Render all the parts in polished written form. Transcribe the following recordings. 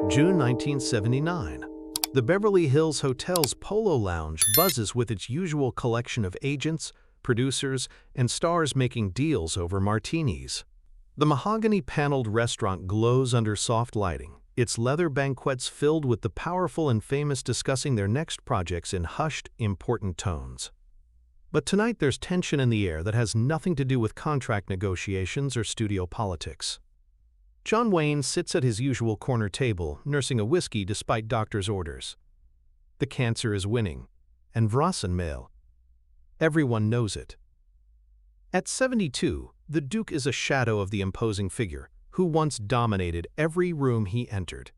June 1979. The Beverly Hills Hotel's Polo Lounge buzzes with its usual collection of agents, producers, and stars making deals over martinis. The mahogany-paneled restaurant glows under soft lighting, its leather banquettes filled with the powerful and famous discussing their next projects in hushed, important tones. But tonight there's tension in the air that has nothing to do with contract negotiations or studio politics. John Wayne sits at his usual corner table, nursing a whiskey despite doctor's orders. The cancer is winning, and Vrossenmail. Everyone knows it. At 72, the Duke is a shadow of the imposing figure who once dominated every room he entered.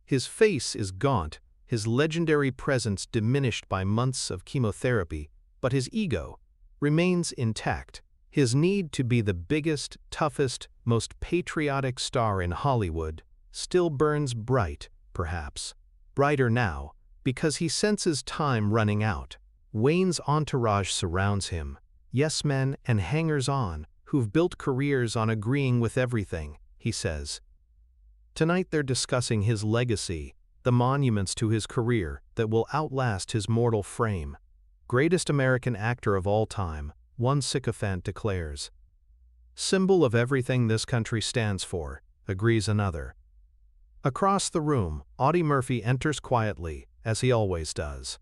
His face is gaunt, his legendary presence diminished by months of chemotherapy, but his ego remains intact. His need to be the biggest, toughest, most patriotic star in Hollywood still burns bright, perhaps. Brighter now, because he senses time running out. Wayne's entourage surrounds him, yes-men and hangers-on who've built careers on agreeing with everything, he says. Tonight they're discussing his legacy, the monuments to his career that will outlast his mortal frame. Greatest American actor of all time, one sycophant declares. Symbol of everything this country stands for, agrees another. Across the room, Audie Murphy enters quietly, as he always does.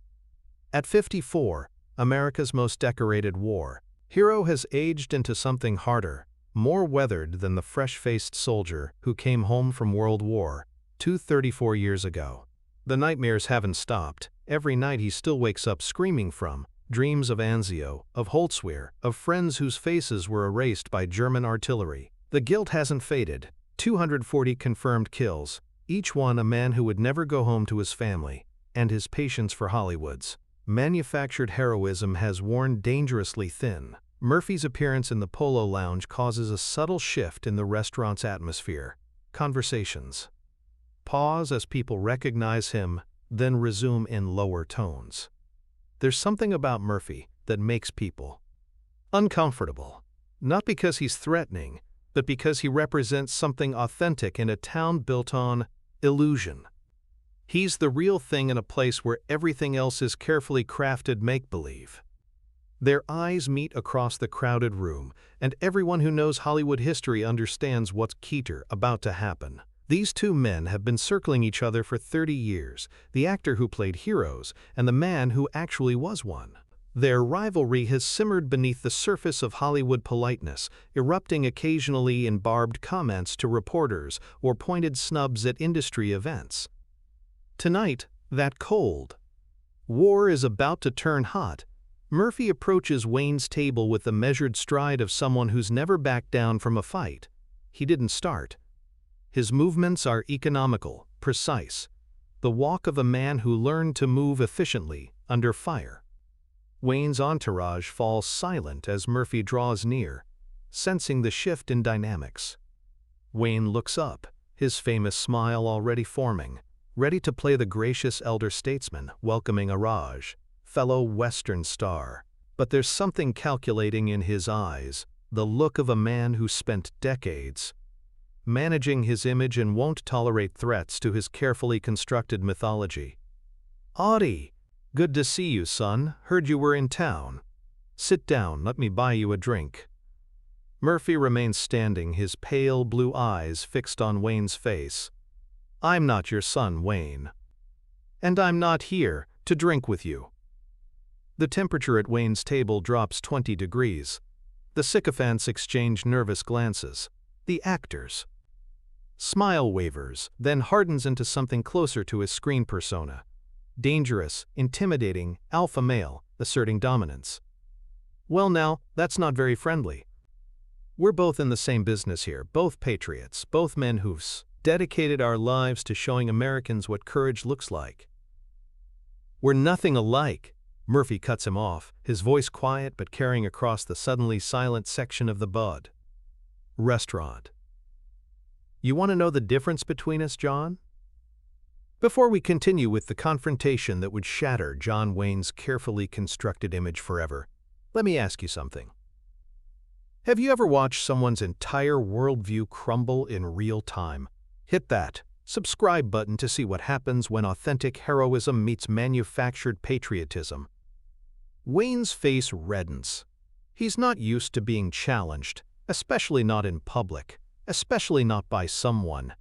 At 54, America's most decorated war hero has aged into something harder, more weathered than the fresh-faced soldier who came home from World War II 34 years ago. The nightmares haven't stopped. Every night he still wakes up screaming from dreams of Anzio, of Holtzwehr, of friends whose faces were erased by German artillery. The guilt hasn't faded. 240 confirmed kills, each one a man who would never go home to his family, and his patience for Hollywood's manufactured heroism has worn dangerously thin. Murphy's appearance in the Polo Lounge causes a subtle shift in the restaurant's atmosphere. Conversations pause as people recognize him, then resume in lower tones. There's something about Murphy that makes people uncomfortable, not because he's threatening, but because he represents something authentic in a town built on illusion. He's the real thing in a place where everything else is carefully crafted make-believe. Their eyes meet across the crowded room, and everyone who knows Hollywood history understands what's about to happen. These two men have been circling each other for 30 years, the actor who played heroes and the man who actually was one. Their rivalry has simmered beneath the surface of Hollywood politeness, erupting occasionally in barbed comments to reporters or pointed snubs at industry events. Tonight, that cold war is about to turn hot. Murphy approaches Wayne's table with the measured stride of someone who's never backed down from a fight. He didn't start. His movements are economical, precise, the walk of a man who learned to move efficiently under fire. Wayne's entourage falls silent as Murphy draws near, sensing the shift in dynamics. Wayne looks up, his famous smile already forming, ready to play the gracious elder statesman welcoming a Raj, fellow Western star. But there's something calculating in his eyes, the look of a man who spent decades managing his image and won't tolerate threats to his carefully constructed mythology. Audie, good to see you, son. Heard you were in town. Sit down, let me buy you a drink. Murphy remains standing, his pale blue eyes fixed on Wayne's face. I'm not your son, Wayne. And I'm not here to drink with you. The temperature at Wayne's table drops 20 degrees. The sycophants exchange nervous glances. The actors smile wavers, then hardens into something closer to his screen persona. Dangerous, intimidating, alpha male, asserting dominance. Well now, that's not very friendly. We're both in the same business here, both patriots, both men who've dedicated our lives to showing Americans what courage looks like. We're nothing alike. Murphy cuts him off, his voice quiet but carrying across the suddenly silent section of the bud. Restaurant. You want to know the difference between us, John? Before we continue with the confrontation that would shatter John Wayne's carefully constructed image forever, let me ask you something. Have you ever watched someone's entire worldview crumble in real time? Hit that subscribe button to see what happens when authentic heroism meets manufactured patriotism. Wayne's face reddens. He's not used to being challenged, especially not in public, especially not by someone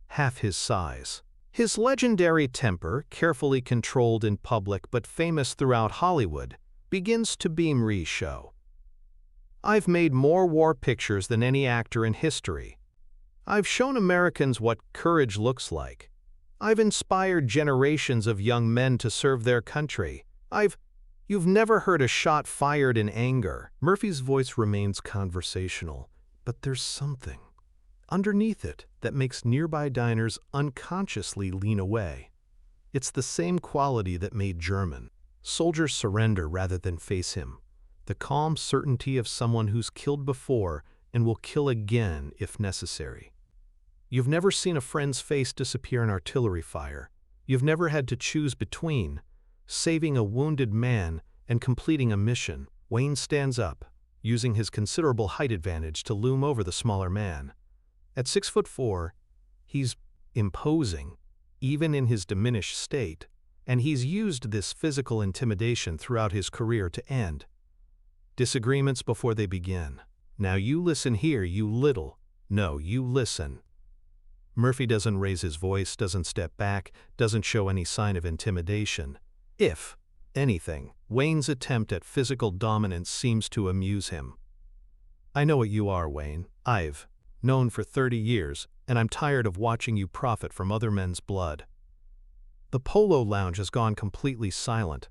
half his size. His legendary temper, carefully controlled in public but famous throughout Hollywood, begins to beam re-show. I've made more war pictures than any actor in history. I've shown Americans what courage looks like. I've inspired generations of young men to serve their country. You've never heard a shot fired in anger. Murphy's voice remains conversational, but there's something underneath it that makes nearby diners unconsciously lean away. It's the same quality that made German soldiers surrender rather than face him. The calm certainty of someone who's killed before and will kill again if necessary. You've never seen a friend's face disappear in artillery fire. You've never had to choose between saving a wounded man and completing a mission. Wayne stands up, using his considerable height advantage to loom over the smaller man. At 6'4", he's imposing, even in his diminished state, and he's used this physical intimidation throughout his career to end disagreements before they begin. Now you listen here, you little. No, you listen. Murphy doesn't raise his voice, doesn't step back, doesn't show any sign of intimidation. If anything, Wayne's attempt at physical dominance seems to amuse him. I know what you are, Wayne. I've known for 30 years, and I'm tired of watching you profit from other men's blood. The Polo lounge has gone completely silent.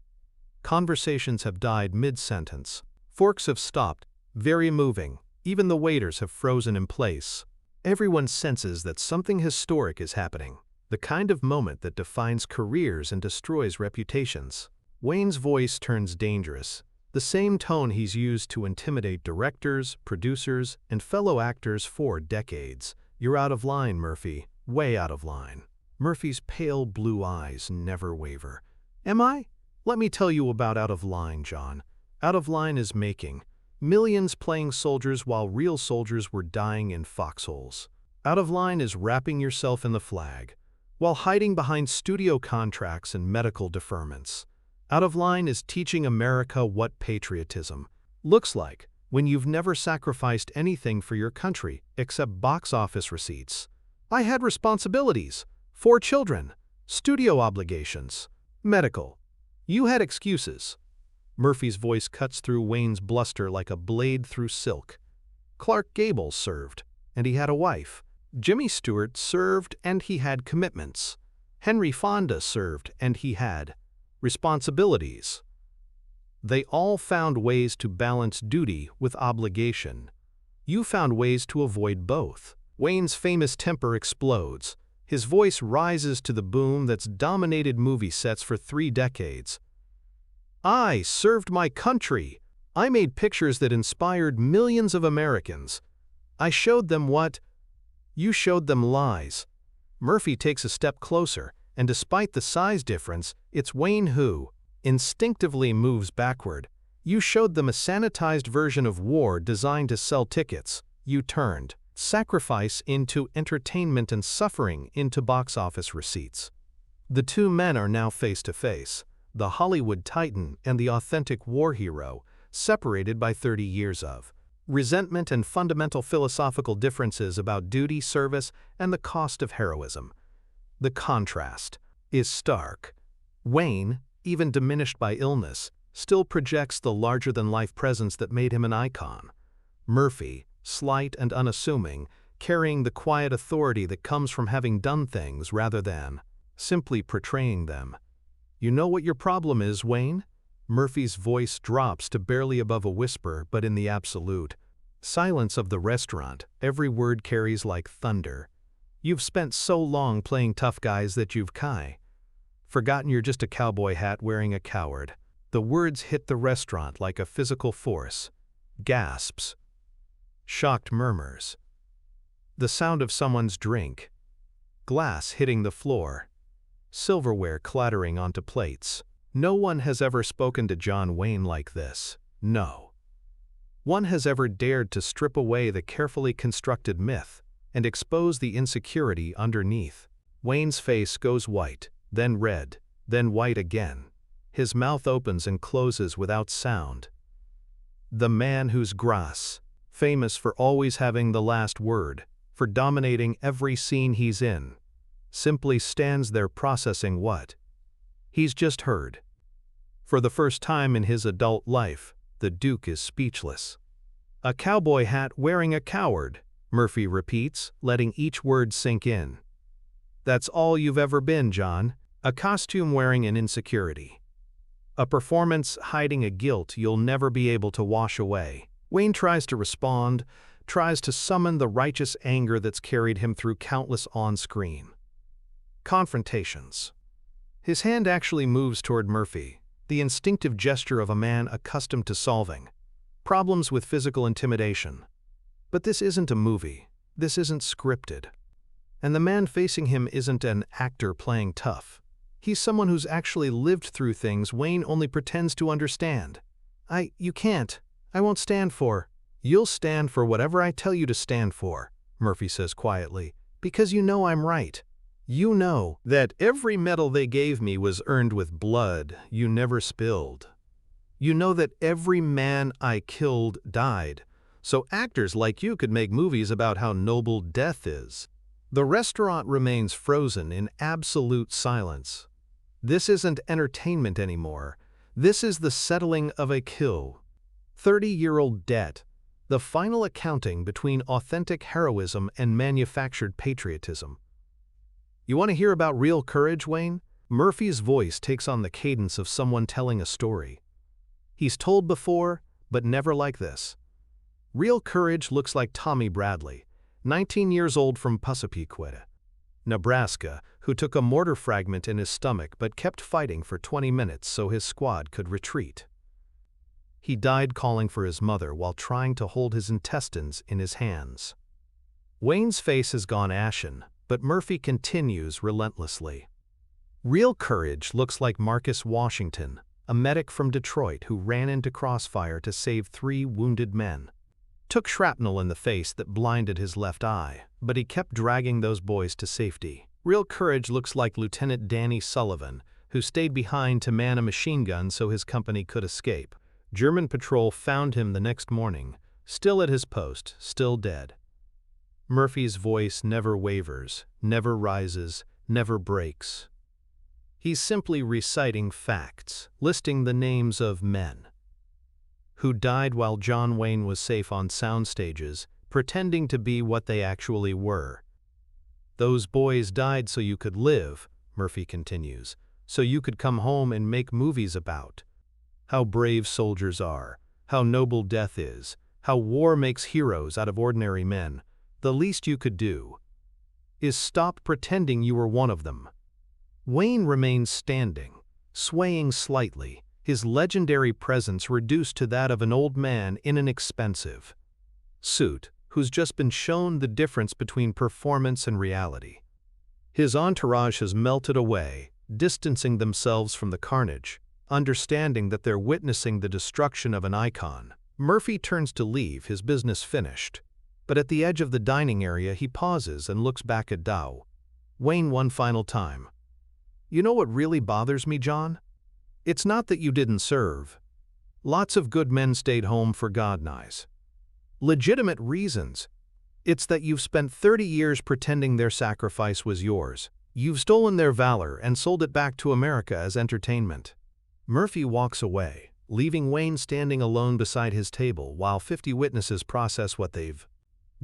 Conversations have died mid-sentence. Forks have stopped, very moving. Even the waiters have frozen in place. Everyone senses that something historic is happening, the kind of moment that defines careers and destroys reputations. Wayne's voice turns dangerous, the same tone he's used to intimidate directors, producers, and fellow actors for decades. You're out of line, Murphy. Way out of line. Murphy's pale blue eyes never waver. Am I? Let me tell you about out of line, John. Out of line is making millions playing soldiers while real soldiers were dying in foxholes. Out of line is wrapping yourself in the flag while hiding behind studio contracts and medical deferments. Out of line is teaching America what patriotism looks like when you've never sacrificed anything for your country except box office receipts. I had responsibilities, 4 children, studio obligations, medical. You had excuses. Murphy's voice cuts through Wayne's bluster like a blade through silk. Clark Gable served, and he had a wife. Jimmy Stewart served, and he had commitments. Henry Fonda served, and he had responsibilities. They all found ways to balance duty with obligation. You found ways to avoid both. Wayne's famous temper explodes. His voice rises to the boom that's dominated movie sets for 3 decades. I served my country. I made pictures that inspired millions of Americans. I showed them what? You showed them lies. Murphy takes a step closer, and despite the size difference, it's Wayne who instinctively moves backward. You showed them a sanitized version of war designed to sell tickets. You turned sacrifice into entertainment and suffering into box office receipts. The two men are now face to face. The Hollywood titan and the authentic war hero, separated by 30 years of resentment and fundamental philosophical differences about duty, service, and the cost of heroism. The contrast is stark. Wayne, even diminished by illness, still projects the larger-than-life presence that made him an icon. Murphy, slight and unassuming, carrying the quiet authority that comes from having done things rather than simply portraying them. You know what your problem is, Wayne? Murphy's voice drops to barely above a whisper, but in the absolute silence of the restaurant, every word carries like thunder. You've spent so long playing tough guys that you've forgotten you're just a cowboy hat wearing a coward. The words hit the restaurant like a physical force. Gasps. Shocked murmurs. The sound of someone's drink. Glass hitting the floor. Silverware clattering onto plates. No one has ever spoken to John Wayne like this. No one has ever dared to strip away the carefully constructed myth and expose the insecurity underneath. Wayne's face goes white, then red, then white again. His mouth opens and closes without sound. The man who's Grass, famous for always having the last word, for dominating every scene he's in, simply stands there processing what he's just heard. For the first time in his adult life, the Duke is speechless. "A cowboy hat wearing a coward," Murphy repeats, letting each word sink in. "That's all you've ever been, John, a costume wearing an insecurity. A performance hiding a guilt you'll never be able to wash away." Wayne tries to respond, tries to summon the righteous anger that's carried him through countless on-screen confrontations. His hand actually moves toward Murphy, the instinctive gesture of a man accustomed to solving problems with physical intimidation. But this isn't a movie. This isn't scripted. And the man facing him isn't an actor playing tough. He's someone who's actually lived through things Wayne only pretends to understand. You can't. I won't stand for." "You'll stand for whatever I tell you to stand for," Murphy says quietly, "because you know I'm right. You know that every medal they gave me was earned with blood you never spilled. You know that every man I killed died, so actors like you could make movies about how noble death is." The restaurant remains frozen in absolute silence. This isn't entertainment anymore. This is the settling of a kill. 30-year-old debt, the final accounting between authentic heroism and manufactured patriotism. "You want to hear about real courage, Wayne?" Murphy's voice takes on the cadence of someone telling a story. He's told before, but never like this. Real courage looks like Tommy Bradley, 19 years old from Pasapequet, Nebraska, who took a mortar fragment in his stomach but kept fighting for 20 minutes so his squad could retreat. He died calling for his mother while trying to hold his intestines in his hands. Wayne's face has gone ashen, but Murphy continues relentlessly. Real courage looks like Marcus Washington, a medic from Detroit who ran into crossfire to save 3 wounded men. Took shrapnel in the face that blinded his left eye, but he kept dragging those boys to safety. Real courage looks like Lieutenant Danny Sullivan, who stayed behind to man a machine gun so his company could escape. German patrol found him the next morning, still at his post, still dead. Murphy's voice never wavers, never rises, never breaks. He's simply reciting facts, listing the names of men who died while John Wayne was safe on sound stages, pretending to be what they actually were. "Those boys died so you could live," Murphy continues, "so you could come home and make movies about how brave soldiers are, how noble death is, how war makes heroes out of ordinary men. The least you could do is stop pretending you were one of them." Wayne remains standing, swaying slightly, his legendary presence reduced to that of an old man in an expensive suit who's just been shown the difference between performance and reality. His entourage has melted away, distancing themselves from the carnage, understanding that they're witnessing the destruction of an icon. Murphy turns to leave, his business finished. But at the edge of the dining area he pauses and looks back at Dow. "Wayne, one final time. You know what really bothers me, John? It's not that you didn't serve. Lots of good men stayed home for God knows legitimate reasons. It's that you've spent 30 years pretending their sacrifice was yours. You've stolen their valor and sold it back to America as entertainment." Murphy walks away, leaving Wayne standing alone beside his table while 50 witnesses process what they've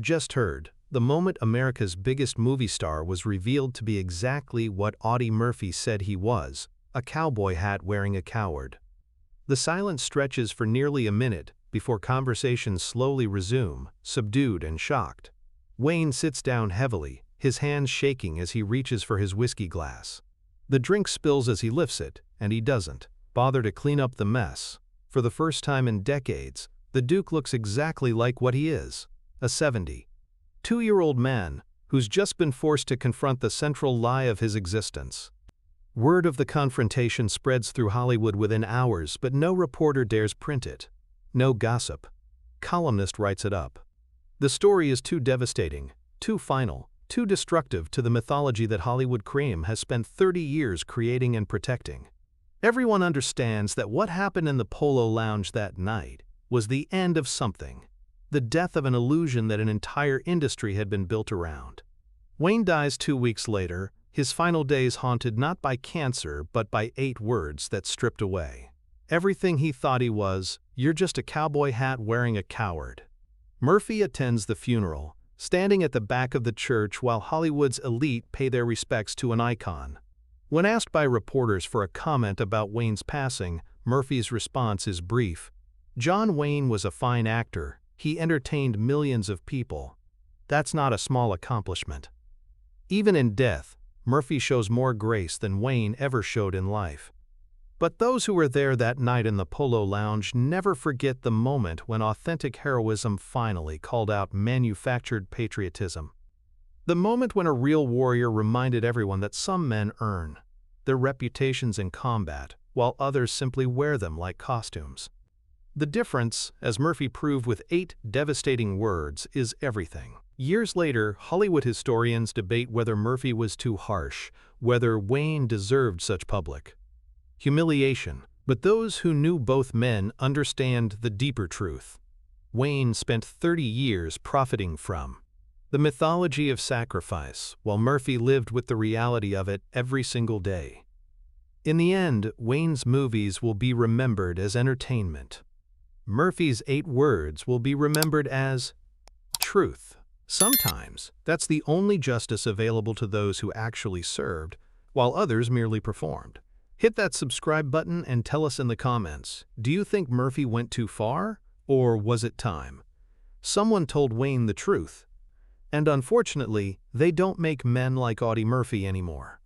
just heard. The moment America's biggest movie star was revealed to be exactly what Audie Murphy said he was, a cowboy hat wearing a coward. The silence stretches for nearly a minute before conversations slowly resume, subdued and shocked. Wayne sits down heavily, his hands shaking as he reaches for his whiskey glass. The drink spills as he lifts it, and he doesn't bother to clean up the mess. For the first time in decades, the Duke looks exactly like what he is, a 72-year-old man who's just been forced to confront the central lie of his existence. Word of the confrontation spreads through Hollywood within hours, but no reporter dares print it. No gossip columnist writes it up. The story is too devastating, too final, too destructive to the mythology that Hollywood crime has spent 30 years creating and protecting. Everyone understands that what happened in the Polo Lounge that night was the end of something, the death of an illusion that an entire industry had been built around. Wayne dies 2 weeks later, his final days haunted not by cancer but by 8 words that stripped away everything he thought he was: "You're just a cowboy hat wearing a coward." Murphy attends the funeral, standing at the back of the church while Hollywood's elite pay their respects to an icon. When asked by reporters for a comment about Wayne's passing, Murphy's response is brief: "John Wayne was a fine actor. He entertained millions of people. That's not a small accomplishment." Even in death, Murphy shows more grace than Wayne ever showed in life. But those who were there that night in the Polo Lounge never forget the moment when authentic heroism finally called out manufactured patriotism. The moment when a real warrior reminded everyone that some men earn their reputations in combat, while others simply wear them like costumes. The difference, as Murphy proved with 8 devastating words, is everything. Years later, Hollywood historians debate whether Murphy was too harsh, whether Wayne deserved such public humiliation. But those who knew both men understand the deeper truth. Wayne spent 30 years profiting from the mythology of sacrifice, while Murphy lived with the reality of it every single day. In the end, Wayne's movies will be remembered as entertainment. Murphy's 8 words will be remembered as truth. Sometimes, that's the only justice available to those who actually served, while others merely performed. Hit that subscribe button and tell us in the comments, do you think Murphy went too far, or was it time someone told Wayne the truth? And unfortunately, they don't make men like Audie Murphy anymore.